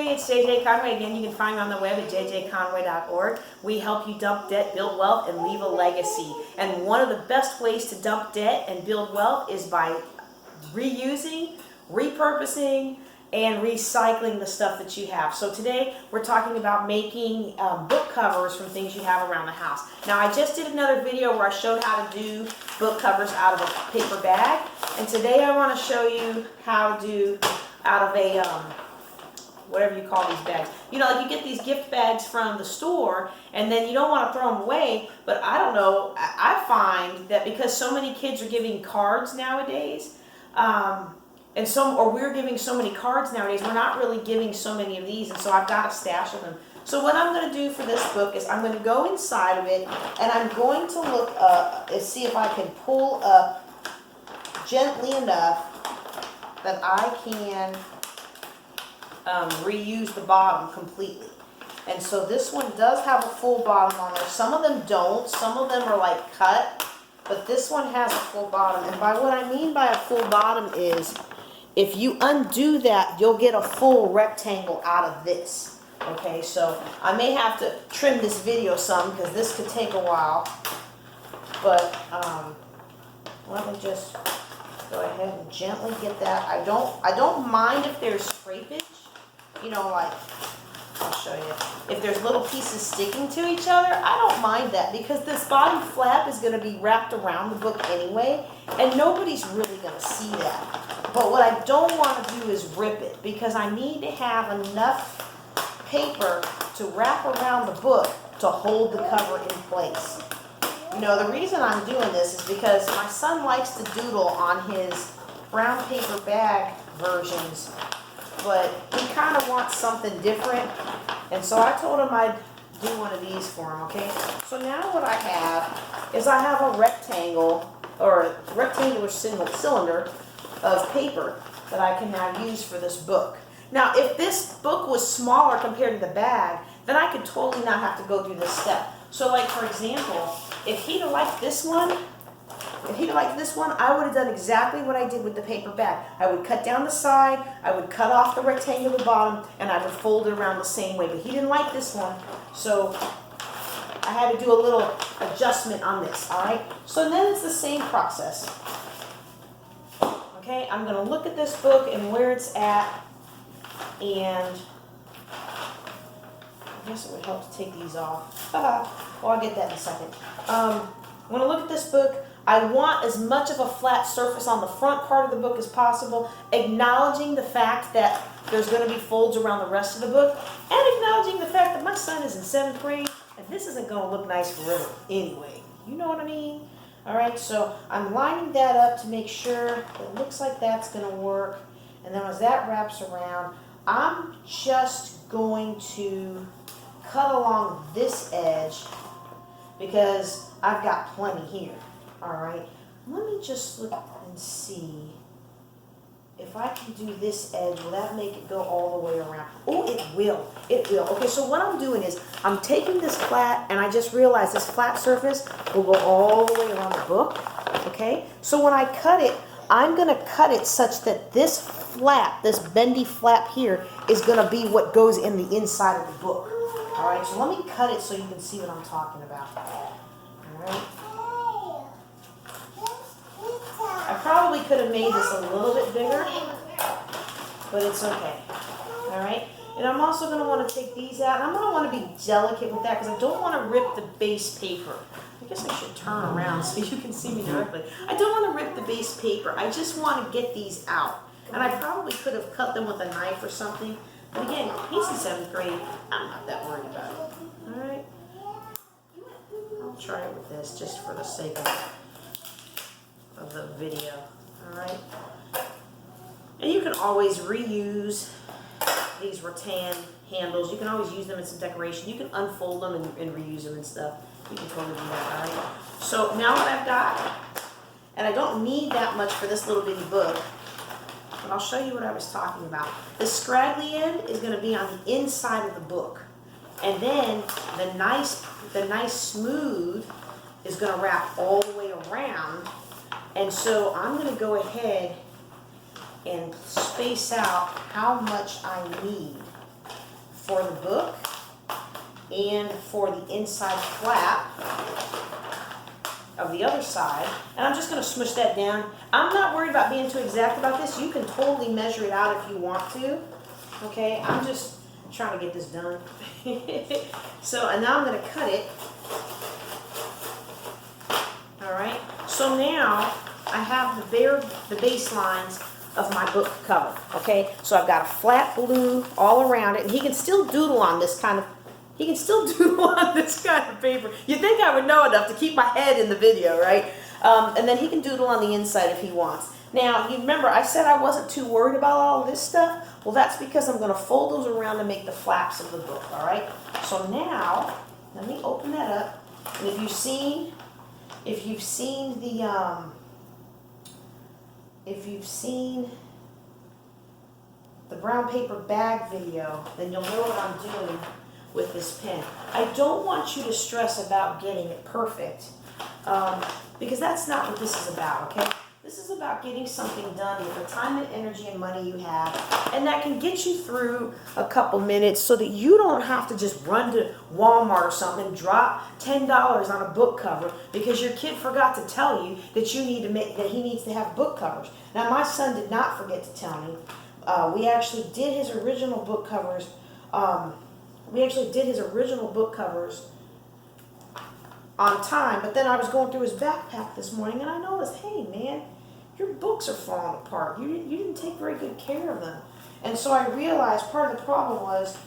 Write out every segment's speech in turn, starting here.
me. It's JJ Conway. Again, you can find me on the web at jjconway.org. We help you dump debt, build wealth, and leave a legacy. And one of the best ways to dump debt and build wealth is by reusing, repurposing, and recycling the stuff that you have. So today we're talking about making book covers from things you have around the house. Now I just did another video where I showed how to do book covers out of a paper bag, and today I want to show you how to do out of a whatever you call these bags. You know, like you get these gift bags from the store and then you don't want to throw them away, but I don't know, I find that because so many kids are giving cards nowadays, or we're giving so many cards nowadays, we're not really giving so many of these, and so I've got a stash of them. So what I'm going to do for this book is I'm going to go inside of it, and I'm going to look up and see if I can pull up gently enough that I can reuse the bottom completely. And so this one does have a full bottom on there. Some of them don't. Some of them are like cut, but this one has a full bottom. And by what I mean by a full bottom is, if you undo that, you'll get a full rectangle out of this. Okay, so I may have to trim this video some because this could take a while. But let me just go ahead and gently get that. I don't mind if there's scrapage. You know, like, I'll show you. If there's little pieces sticking to each other, I don't mind that because this bottom flap is going to be wrapped around the book anyway, and nobody's really going to see that. But what I don't want to do is rip it because I need to have enough paper to wrap around the book to hold the cover in place. You know, the reason I'm doing this is because my son likes to doodle on his brown paper bag versions, but he kind of wants something different, and so I told him I'd do one of these for him, okay? So now what I have is I have a rectangle, or a rectangular cylinder of paper that I can now use for this book. Now, if this book was smaller compared to the bag, then I could totally not have to go through this step. So like, for example, if he'd have liked this one, I would have done exactly what I did with the paper bag. I would cut down the side, I would cut off the rectangular bottom, and I would fold it around the same way. But he didn't like this one, so I had to do a little adjustment on this, all right? So then it's the same process. Okay, I'm going to look at this book and where it's at, and I guess it would help to take these off. Well, I'll get that in a second. I'm going to look at this book. I want as much of a flat surface on the front part of the book as possible, acknowledging the fact that there's going to be folds around the rest of the book, and acknowledging the fact that my son is in 7th grade, and this isn't going to look nice forever anyway. You know what I mean? All right, so I'm lining that up to make sure it looks like that's going to work, and then as that wraps around, I'm just going to cut along this edge because I've got plenty here. All right, let me just look and see if I can do this edge. Will that make it go all the way around? Oh, it will. It will. Okay, so what I'm doing is I'm taking this flat, and I just realized this flat surface will go all the way around the book. Okay, so when I cut it, I'm going to cut it such that this flap, this bendy flap here, is going to be what goes in the inside of the book. All right, so let me cut it so you can see what I'm talking about. All right. I probably could have made this a little bit bigger, but it's okay. All right, and I'm also going to want to take these out. And I'm going to want to be delicate with that because I don't want to rip the base paper. I guess I should turn around so you can see me directly. I don't want to rip the base paper. I just want to get these out. And I probably could have cut them with a knife or something. But again, he's in 7th grade. I'm not that worried about it. All right, I'll try it with this just for the sake of the video. All right, and you can always reuse these rattan handles. You can always use them as some decoration. You can unfold them and reuse them and stuff. You can totally do that. All right, so now what I've got, and I don't need that much for this little bitty book, but I'll show you what I was talking about. The scraggly end is going to be on the inside of the book, and then the nice smooth is going to wrap all the way around. And so I'm going to go ahead and space out how much I need. for the book and for the inside flap of the other side. And I'm just going to smush that down. I'm not worried about being too exact about this. You can totally measure it out if you want to. Okay, I'm just trying to get this done. So, and now I'm going to cut it. All right, so now I have the baselines of my book cover. Okay, so I've got a flat blue all around it, and he can still doodle on this kind of paper. You'd think I would know enough to keep my head in the video, right? And then he can doodle on the inside if he wants. Now, you remember I said I wasn't too worried about all this stuff? Well, that's because I'm going to fold those around to make the flaps of the book, all right? So now, let me open that up. And if you've seen the brown paper bag video, then you'll know what I'm doing with this pen. I don't want you to stress about getting it perfect, because that's not what this is about, okay? This is about getting something done with the time and energy and money you have, and that can get you through a couple minutes so that you don't have to just run to Walmart or something and drop $10 on a book cover because your kid forgot to tell you that that he needs to have book covers. Now, my son did not forget to tell me. We actually did his original book covers. On time, but then I was going through his backpack this morning and I noticed, hey man, your books are falling apart. You didn't take very good care of them. And so I realized part of the problem was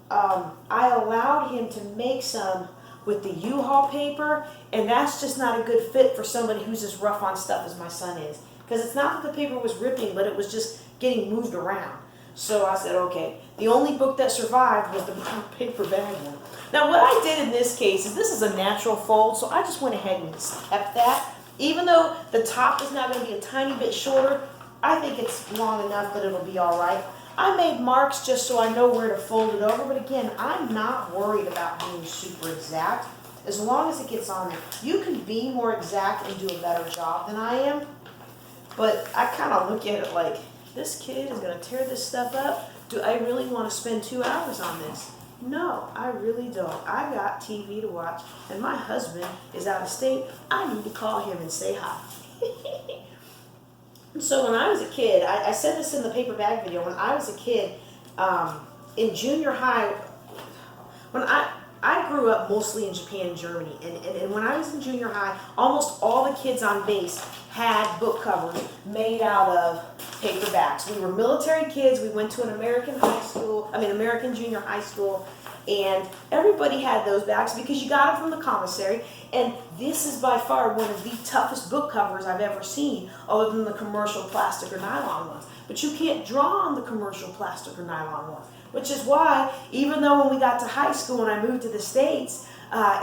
I allowed him to make some with the U-Haul paper, and that's just not a good fit for somebody who's as rough on stuff as my son is. Because it's not that the paper was ripping, but it was just getting moved around. So I said, okay, the only book that survived was the brown paper bag one. Now what I did in this case is this is a natural fold, so I just went ahead and kept that. Even though the top is now going to be a tiny bit shorter, I think it's long enough that it'll be all right. I made marks just so I know where to fold it over, but again, I'm not worried about being super exact as long as it gets on there. You can be more exact and do a better job than I am, but I kind of look at it like, this kid is going to tear this stuff up. Do I really want to spend 2 hours on this? No, I really don't. I got TV to watch, and my husband is out of state. I need to call him and say hi. So when I was a kid, I said this in the paper bag video, when I was a kid, in junior high, when I grew up mostly in Japan and Germany, and when I was in junior high, almost all the kids on base had book covers made out of paperbacks. We were military kids. We went to an American junior high school, and everybody had those bags because you got them from the commissary. And this is by far one of the toughest book covers I've ever seen, other than the commercial plastic or nylon ones. But you can't draw on the commercial plastic or nylon ones, which is why, even though when we got to high school and I moved to the States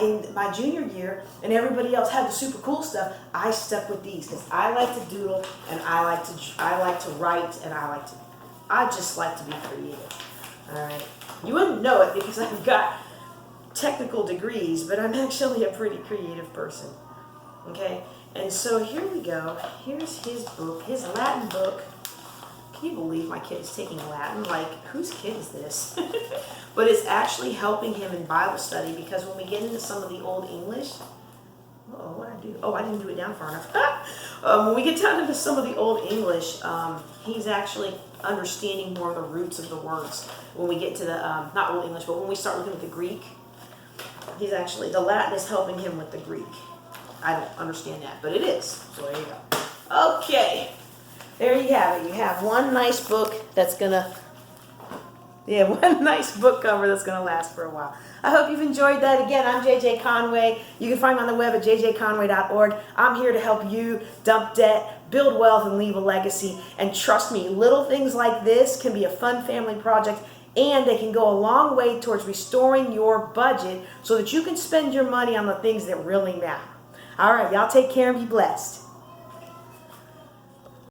in my junior year, and everybody else had the super cool stuff, I stuck with these because I like to doodle, and I like to write, and I just like to be creative. All right, you wouldn't know it because I've got technical degrees, but I'm actually a pretty creative person. Okay, and so here we go. Here's his book, his Latin book. Can you believe my kid is taking Latin? Like, whose kid is this? But it's actually helping him in Bible study, because when we get into some of the Old English, what did I do? Oh, I didn't do it down far enough. When we get down into some of the Old English, he's actually understanding more of the roots of the words. When we get to the, not Old English, but when we start looking at the Greek, the Latin is helping him with the Greek. I don't understand that, but it is. So there you go. Okay. There you have it. You have one nice book that's one nice book cover that's going to last for a while. I hope you've enjoyed that. Again, I'm JJ Conway. You can find me on the web at jjconway.org. I'm here to help you dump debt, build wealth, and leave a legacy. And trust me, little things like this can be a fun family project, and they can go a long way towards restoring your budget so that you can spend your money on the things that really matter. All right, y'all take care and be blessed.